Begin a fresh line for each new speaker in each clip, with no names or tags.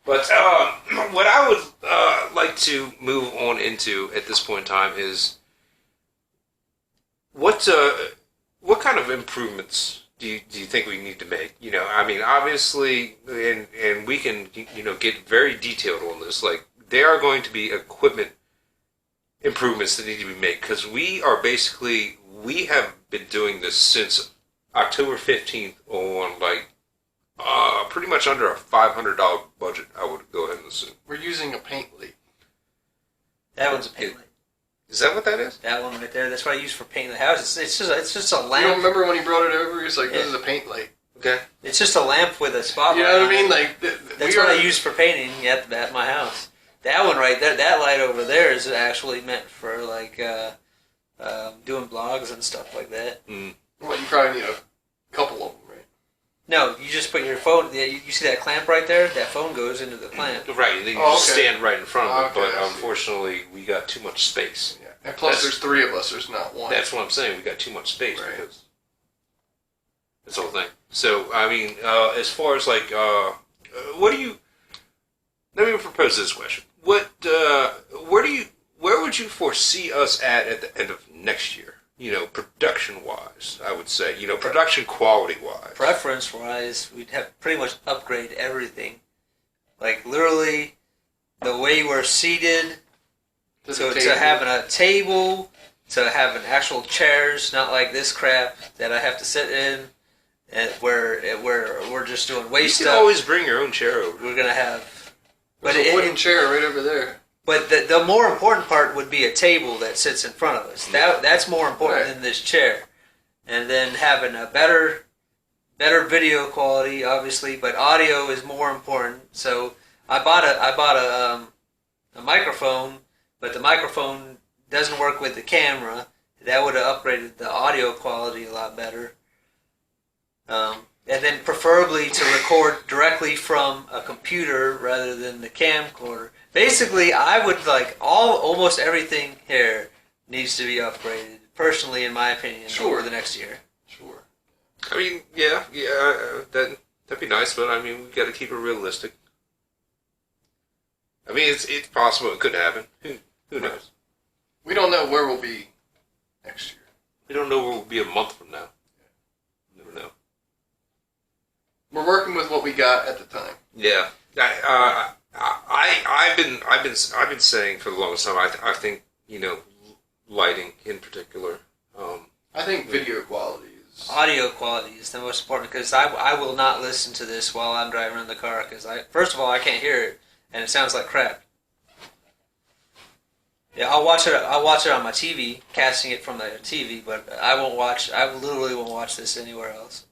But what I would like to move on into at this point in time is what kind of improvements do you think we need to make? You know, I mean, obviously, and we can get very detailed on this. Like, there are going to be equipment improvements that need to be made because we have been doing this since October 15th on like pretty much under a $500 budget. I would go ahead and assume
we're using a Paintly.
That one's a Paintly.
Is that what that is?
That one right there. That's what I use for painting the house. It's just a lamp.
You don't remember when he brought it over? He's like, "This is a Paintly."
Okay.
It's just a lamp with a spotlight.
You know what I mean? Like
that's what I use for painting at my house. That one right there, that light over there is actually meant for like doing blogs and stuff like that.
Mm.
Well, you probably need a couple of them, right?
No, you just put your phone. You see that clamp right there? That phone goes into the clamp.
Right, then you just stand right in front of it. But unfortunately, we got too much space.
Yeah. And plus, there's three of us. There's not one.
That's what I'm saying. We got too much space.
Right.
Because that's the whole thing. So, I mean, as far as like, what do you? Let me propose this question. Where would you foresee us at the end of next year? You know, production-wise, I would say. You know, production quality-wise.
Preference-wise, we'd have pretty much upgrade everything. Like, literally, the way we're seated, to having a table, to having actual chairs, not like this crap that I have to sit in, and where we're just doing waste stuff.
You can always bring your own chair over.
We're going to have...
There's a wooden chair right over there.
But the more important part would be a table that sits in front of us. That's more important than this chair. And then having a better video quality, obviously, but audio is more important. So I bought a microphone, but the microphone doesn't work with the camera. That would have upgraded the audio quality a lot better. And then preferably to record directly from a computer rather than the camcorder. Basically, I would like almost everything here needs to be upgraded. Personally, in my opinion, over the next year.
Sure.
I mean, yeah, that'd be nice, but I mean, we got to keep it realistic. I mean, it's possible it could happen. Who knows?
We don't know where we'll be next year.
We don't know where we'll be a month from now. Never know.
We're working with what we got at the time.
Yeah, I've been saying for the longest time. I think lighting in particular.
I think video quality is
audio quality is the most important because I will not listen to this while I'm driving in the car because first of all I can't hear it and it sounds like crap. Yeah, I'll watch it on my TV, casting it from the TV, but I literally won't watch this anywhere else.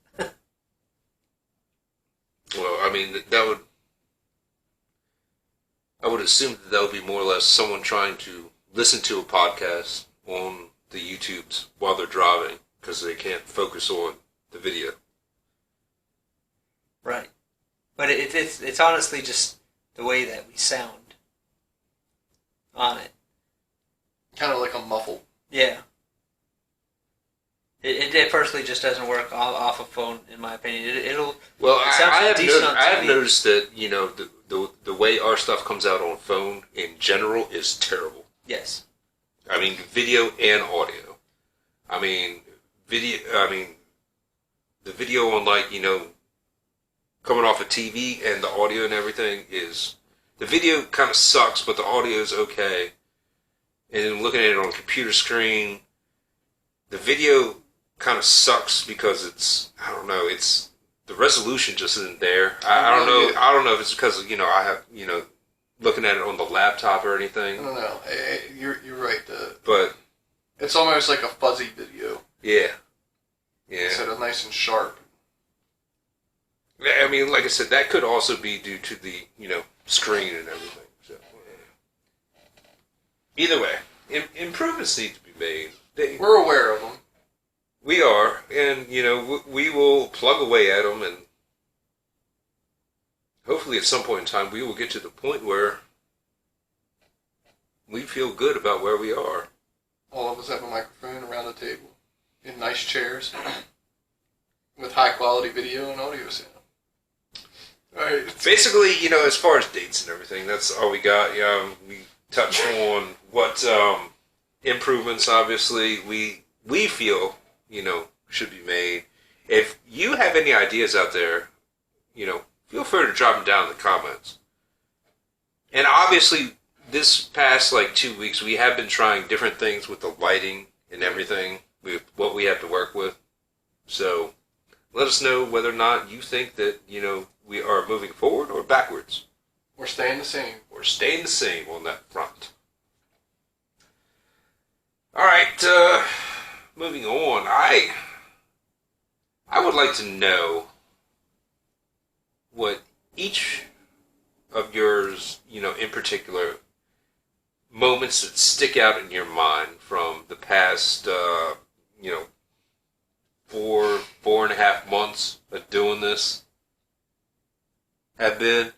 Well, I mean, I would assume that would be more or less someone trying to listen to a podcast on the YouTubes while they're driving because they can't focus on the video.
Right. But it's honestly just the way that we sound on it.
kind of like a muffle.
Yeah. It personally just doesn't work off a phone, in my opinion.
I have noticed that the way our stuff comes out on phone in general is terrible.
Yes.
I mean, video and audio. I mean, the video on coming off a TV and the audio and everything is, the video kind of sucks, but the audio is okay. And then looking at it on a computer screen, the video kind of sucks because it's the resolution just isn't there. I don't know if it's because I have looking at it on the laptop or anything.
I don't know. You're right.
But
it's almost like a fuzzy video.
Yeah.
Instead of nice and sharp.
I mean, like I said, that could also be due to the screen and everything. So either way, improvements need to be made.
We're aware of them.
We are, and we will plug away at them, and hopefully at some point in time we will get to the point where we feel good about where we are.
All of us have a microphone around the table in nice chairs with high quality video and audio sound. Alright.
Basically, as far as dates and everything, that's all we got. We touched on what improvements, obviously, we feel, should be made. If you have any ideas out there, feel free to drop them down in the comments. And obviously, this past 2 weeks, we have been trying different things with the lighting and everything, with what we have to work with. So, let us know whether or not you think that, we are moving forward or backwards.
We're staying the same.
We're staying the same on that front. Alright, moving on. I would like to know what each of yours, in particular, moments that stick out in your mind from the past, 4.5 months of doing this have been.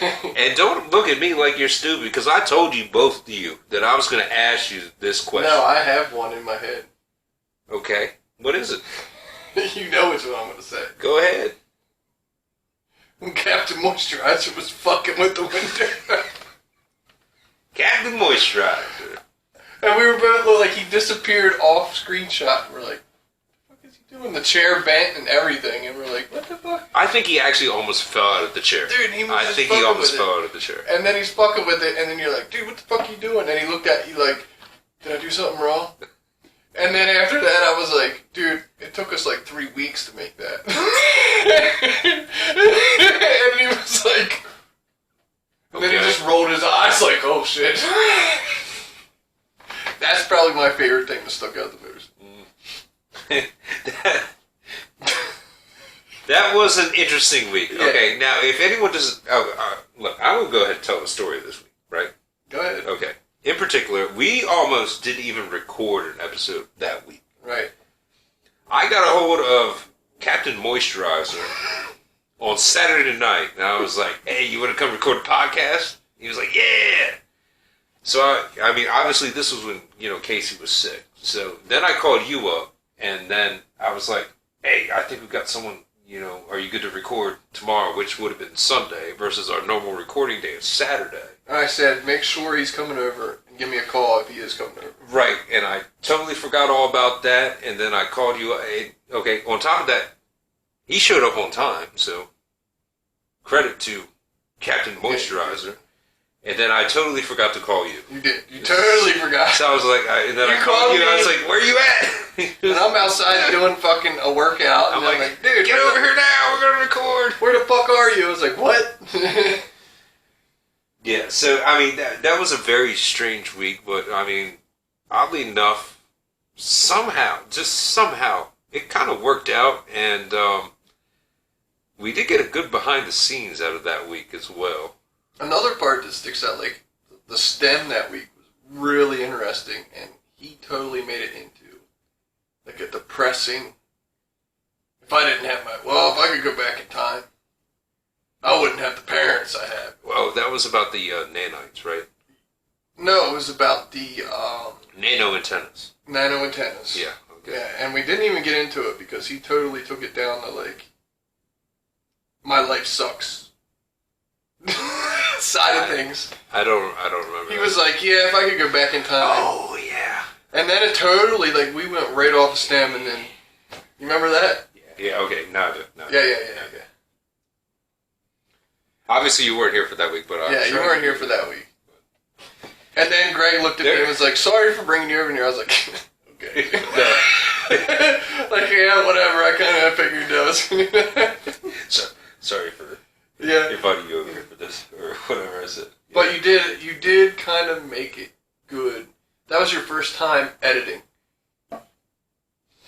And don't look at me like you're stupid, because I told you, both of you, that I was going to ask you this question.
No, I have one in my head.
Okay. What is it?
You know which one I'm going to say.
Go ahead.
When Captain Moisturizer was fucking with the winter.
Captain Moisturizer.
And we were both like, he disappeared off screenshot, and we're like, what the fuck is he doing? The chair bent and everything, and we're like, what the fuck?
I think he actually almost fell out of the chair.
Dude, he was
I
just
think he
fucking
almost
with it.
fell out of the chair.
And then he's fucking with it, and then you're like, dude, what the fuck are you doing? And he looked at you like, did I do something wrong? And then after that, I was like, dude, it took us 3 weeks to make that. And he was like, and then he just rolled his eyes like, oh shit. That's probably my favorite thing that stuck out the most.
That was an interesting week.
Yeah.
Okay, now if anyone doesn't... look, I will go ahead and tell the story this week, right?
Go ahead.
Okay. In particular, we almost didn't even record an episode that week.
Right.
I got a hold of Captain Moisturizer on Saturday night, and I was like, hey, you want to come record a podcast? He was like, yeah! So, I mean, obviously this was when, Casey was sick. So then I called you up, and then I was like, hey, I think we've got someone, are you good to record tomorrow, which would have been Sunday, versus our normal recording day of Saturday.
I said, make sure he's coming over and give me a call if he is coming over.
Right, and I totally forgot all about that, and then I called you. Okay, on top of that, he showed up on time, so credit to Captain Moisturizer. And then I totally forgot to call you.
You did. You totally forgot.
So I was like, and then
You
I called you,
called
and I was
me.
like, where you at?
And I'm outside doing fucking a workout, and
I'm like, dude, get over here now, we're going to record.
Where the fuck are you? I was like, what?
Yeah, so, I mean, that was a very strange week, but, I mean, oddly enough, somehow, it kind of worked out, and we did get a good behind the scenes out of that week as well.
Another part that sticks out, the STEM that week was really interesting, and he totally made it into, a depressing, if I could go back in time, I wouldn't have the parents I have.
Well, that was about the nanites, right?
No, it was about the
Nano antennas.
nano antennas.
Yeah, okay.
Yeah, and we didn't even get into it because he totally took it down to my life sucks side of things.
I don't remember.
He was like, yeah, if I could go back in time.
oh yeah.
And then it totally we went right off the stem, and then you remember that?
Yeah. Okay. No.
Yeah.
Obviously, you weren't here for that week, but
Yeah, you weren't here for that week. And then Greg looked at me and was like, sorry for bringing you over here. I was like, okay. Yeah, whatever. I kind of figured that was.
Sorry for
Yeah.
inviting you over here for this, or whatever I said.
But you did kind of make it good. That was your first time editing.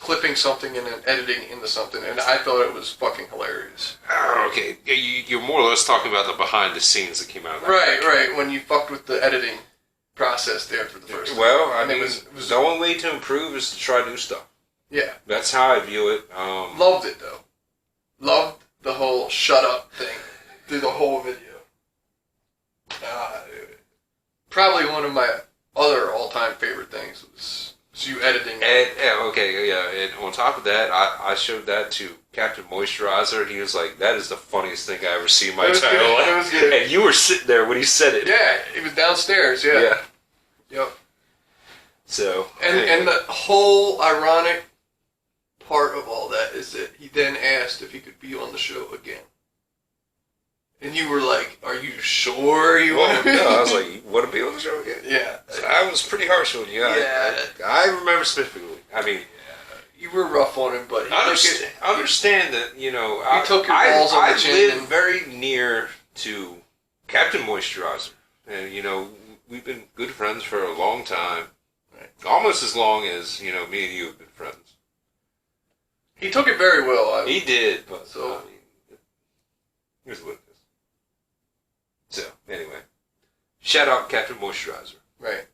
Clipping something and then editing into something, and I thought it was fucking hilarious.
Oh, okay. Yeah, you're more or less talking about the behind the scenes that came out of that.
Right, when you fucked with the editing process there for the first time.
Well, I mean,
it was
the only way to improve is to try new stuff.
Yeah.
That's how I view it.
Loved it, though. Loved the whole shut up thing through the whole video. Probably one of my other all-time favorite things was you editing.
And on top of that, I showed that to Captain Moisturizer, and he was like, "That is the funniest thing I ever seen in my
It was
entire
good.
life."
It was good.
And you were sitting there when he said it.
Yeah, he was downstairs. Yeah. Yep.
So
And the whole ironic part of all that is that he then asked if he could be on the show again. And you were like, "Are you sure you want to?"
no, I was like, "You want to be on the show again?"
"Yeah."
So I was pretty harsh on you.
Yeah.
I remember specifically. I mean,
You were rough on him, but he
understand that, you know,
He took your balls on the chin
I live
and-
very near to Captain Moisturizer. And, you know, we've been good friends for a long time.
Right.
Almost as long as, you know, me and you have been friends.
He took it very well.
He did, but,
So-
I mean, here's what it is. So, anyway. Shout out Captain Moisturizer.
Right.